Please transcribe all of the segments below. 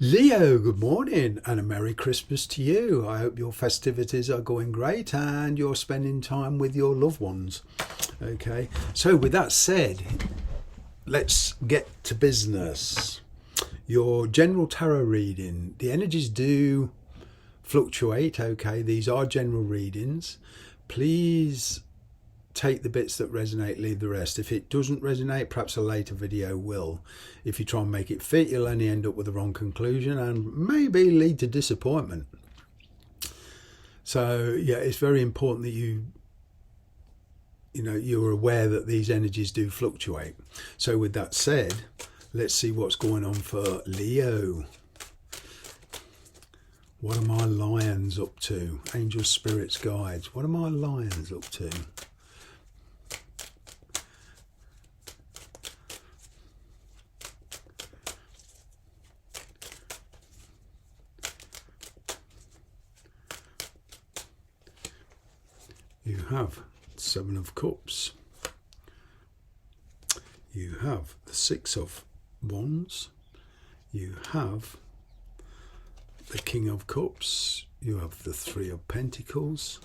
Leo, good morning and a Merry Christmas to you. I hope your festivities are going great and you're spending time with your loved ones. Okay, so with that said, let's get to business. Your general tarot reading, the energies do fluctuate. Okay, these are general readings. Please take the bits that resonate, leave the rest. If it doesn't resonate, perhaps a later video will. If you try and make it fit, you'll only end up with the wrong conclusion and maybe lead to disappointment. So yeah, it's very important that you're aware that these energies do fluctuate. So with that said, let's see what's going on for Leo. What are my lions up to? Angels, spirits, guides. What are my lions up to? You have Seven of Cups. You have the Six of Wands. You have the King of Cups. You have the Three of Pentacles.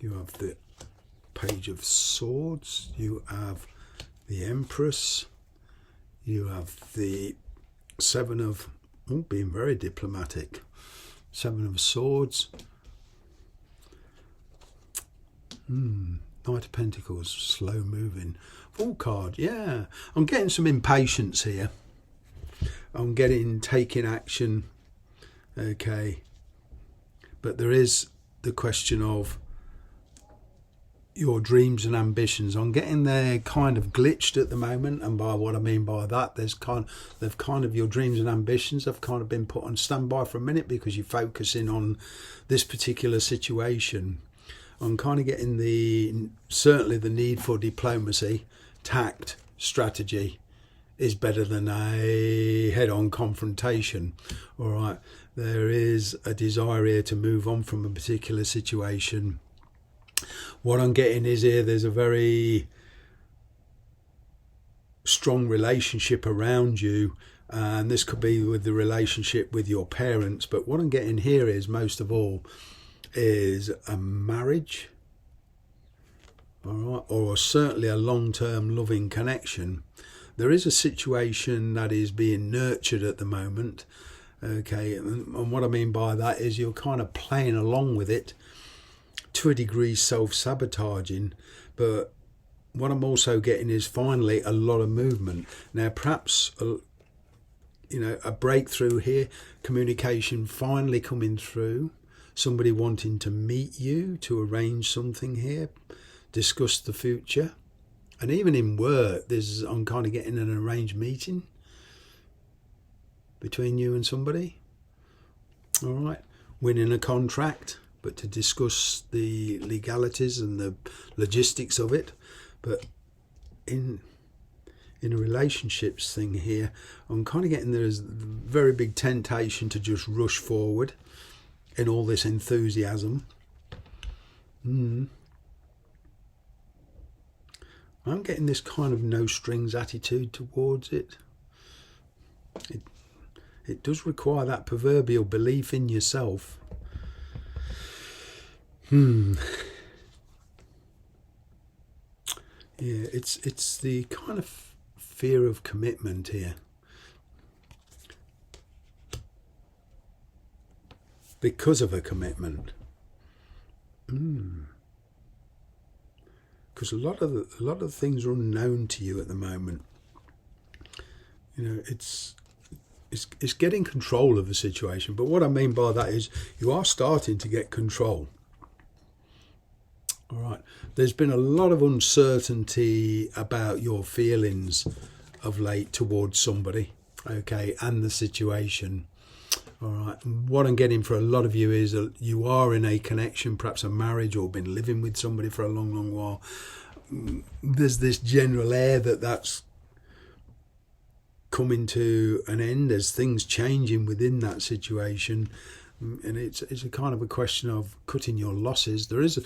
You have the Page of Swords. You have the Empress. You have the Seven of, being very diplomatic, Seven of Swords. Knight of Pentacles, slow moving. Full card, yeah. I'm getting some impatience here. I'm getting taking action. Okay. But there is the question of your dreams and ambitions. I'm getting there kind of glitched at the moment, and by what I mean by that, they've kind of your dreams and ambitions have kind of been put on standby for a minute because you're focusing on this particular situation. I'm kind of getting certainly the need for diplomacy, tact, strategy is better than a head-on confrontation. All right, there is a desire here to move on from a particular situation. What I'm getting is here there's a very strong relationship around you, and this could be with the relationship with your parents, but what I'm getting here is most of all is a marriage, all right, or certainly a long-term loving connection. There is a situation that is being nurtured at the moment, okay, and what I mean by that is you're kind of playing along with it to a degree, self-sabotaging, but what I'm also getting is finally a lot of movement. Now perhaps a breakthrough here, communication finally coming through, somebody wanting to meet you to arrange something here, discuss the future. And even in work, I'm kind of getting an arranged meeting between you and somebody. All right, winning a contract, but to discuss the legalities and the logistics of it. But in a relationships thing here, I'm kind of getting there's a very big temptation to just rush forward in all this enthusiasm. I'm getting this kind of no strings attitude towards it. It does require that proverbial belief in yourself. Yeah, it's the kind of fear of commitment here. Because of a commitment. Because a lot of things are unknown to you at the moment. It's getting control of the situation. But what I mean by that is you are starting to get control. All right. There's been a lot of uncertainty about your feelings of late towards somebody, okay, and the situation. All right. What I'm getting for a lot of you is that you are in a connection, perhaps a marriage, or been living with somebody for a long, long while. There's this general air that's coming to an end as things changing within that situation, and it's a kind of a question of cutting your losses. There is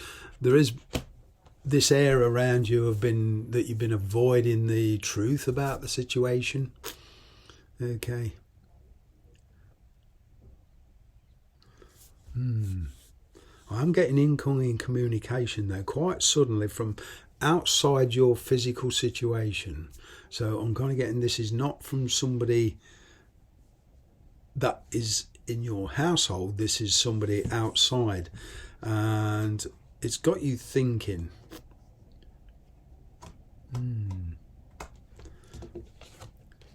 this air around you that you've been avoiding the truth about the situation. Okay. I'm getting incoming communication though, quite suddenly from outside your physical situation. So I'm kind of getting this is not from somebody that is in your household, this is somebody outside. And it's got you thinking.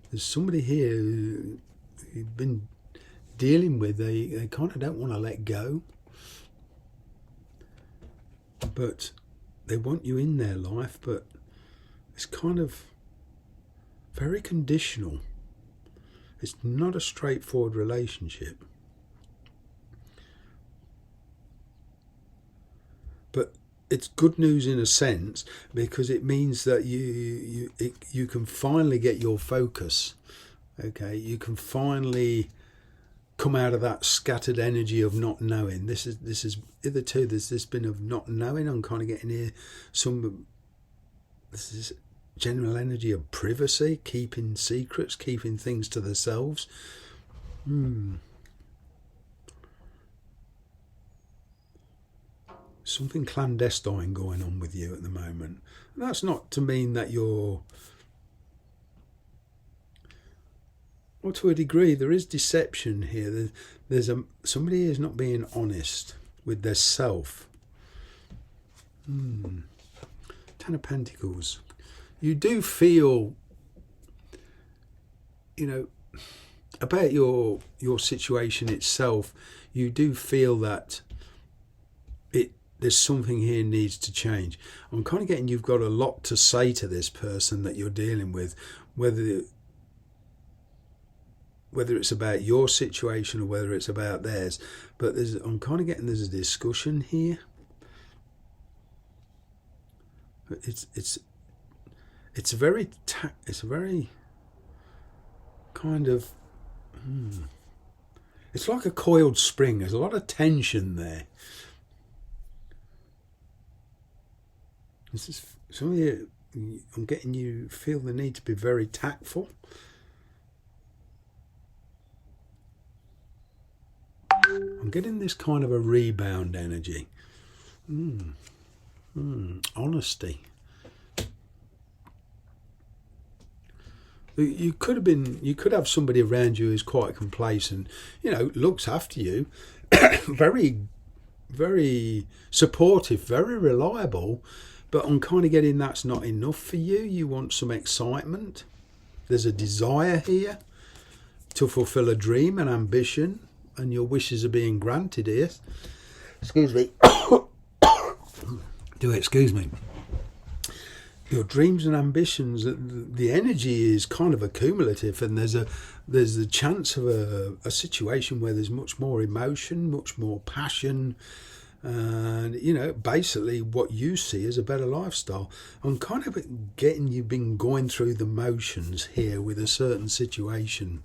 There's somebody here who you've been dealing with, they kind of don't want to let go. But they want you in their life, but it's kind of very conditional. It's not a straightforward relationship. But it's good news in a sense, because it means that you can finally get your focus. Okay, you can finally come out of that scattered energy of not knowing. This is hitherto there's this been of not knowing. I'm kind of getting here this is general energy of privacy, keeping secrets, keeping things to themselves. Something clandestine going on with you at the moment. And that's not to mean that you're, or to a degree there is deception here. There's somebody who's not being honest with their self. Ten of Pentacles. You do feel, about your situation itself, you do feel that there's something here needs to change. I'm kind of getting you've got a lot to say to this person that you're dealing with, whether it's about your situation or whether it's about theirs. But I'm kind of getting there's a discussion here. It's a very kind of it's like a coiled spring. There's a lot of tension there. This is something I'm getting you feel the need to be very tactful. I'm getting this kind of a rebound energy. Honesty. You could have somebody around you who's quite complacent, looks after you, very, very supportive, very reliable, but I'm kind of getting that's not enough for you. You want some excitement. There's a desire here to fulfill a dream, an ambition, and your wishes are being granted here. Excuse me. Excuse me. Your dreams and ambitions, the energy is kind of accumulative, and there's a chance of a situation where there's much more emotion, much more passion, and basically what you see as a better lifestyle. I'm kind of getting you been going through the motions here with a certain situation.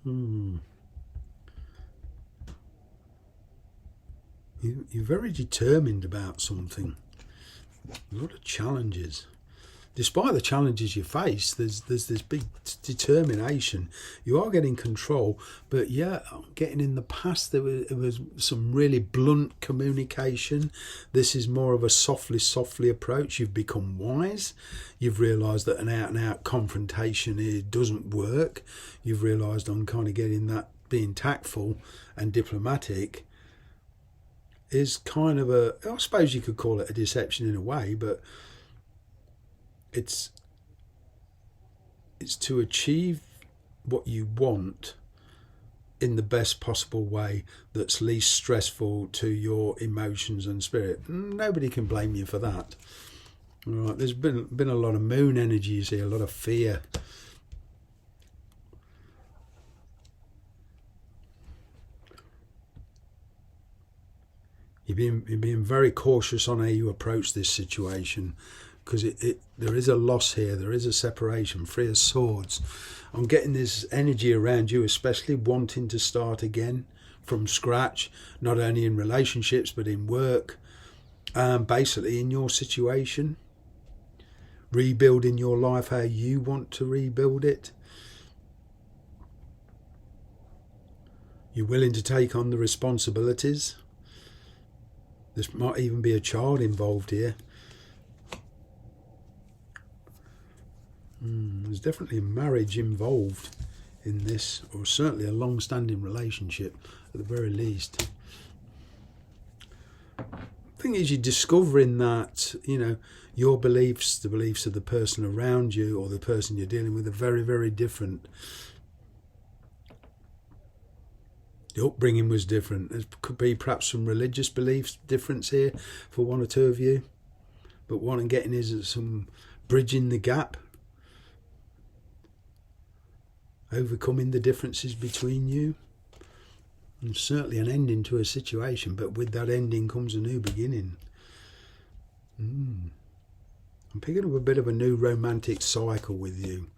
You're very determined about something. A lot of challenges. Despite the challenges you face, there's this big determination. You are getting control, but I'm getting in the past there was some really blunt communication. This is more of a softly approach. You've become wise. You've realised that an out-and-out confrontation doesn't work. You've realised I'm kind of getting that being tactful and diplomatic is kind of I suppose you could call it a deception in a way, but it's to achieve what you want in the best possible way that's least stressful to your emotions and spirit. Nobody can blame you for that. All right, there's been a lot of moon energies here, a lot of fear. You're being very cautious on how you approach this situation, because there is a loss here, there is a separation. Three of Swords. I'm getting this energy around you, especially wanting to start again from scratch, not only in relationships but in work, basically in your situation, rebuilding your life how you want to rebuild it. You're willing to take on the responsibilities. There might even be a child involved here. There's definitely a marriage involved in this, or certainly a long-standing relationship at the very least. The thing is, you're discovering that, your beliefs, the beliefs of the person around you or the person you're dealing with are very, very different. The upbringing was different. There could be perhaps some religious beliefs difference here for one or two of you. But what I'm getting is some bridging the gap. Overcoming the differences between you. And certainly an ending to a situation, but with that ending comes a new beginning. I'm picking up a bit of a new romantic cycle with you.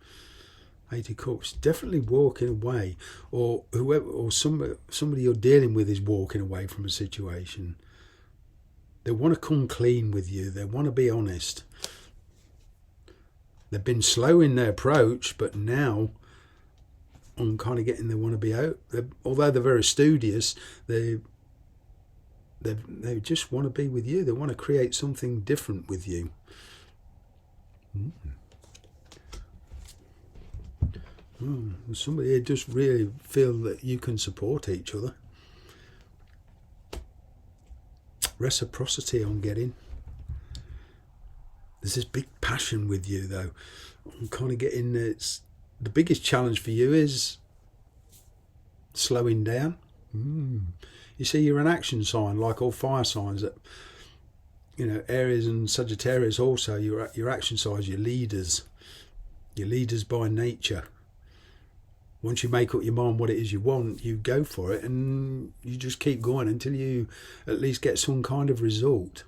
80 Cups, definitely walking away, or whoever, or somebody you're dealing with is walking away from a situation. They want to come clean with you. They want to be honest. They've been slow in their approach, but now I'm kind of getting they want to be out. Although they're very studious, they just want to be with you. They want to create something different with you. Somebody here just really feel that you can support each other. Reciprocity I'm getting. There's this big passion with you though. I'm kind of getting it's the biggest challenge for you is slowing down. You see, you're an action sign like all fire signs. That Aries and Sagittarius also. Your action signs. You're leaders. You're leaders by nature. Once you make up your mind what it is you want, you go for it and you just keep going until you at least get some kind of result.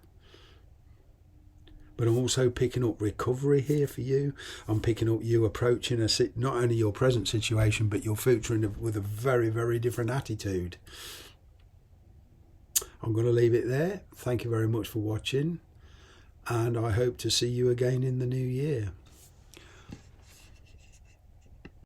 But I'm also picking up recovery here for you. I'm picking up you approaching not only your present situation, but your future with a very, very different attitude. I'm going to leave it there. Thank you very much for watching. And I hope to see you again in the new year.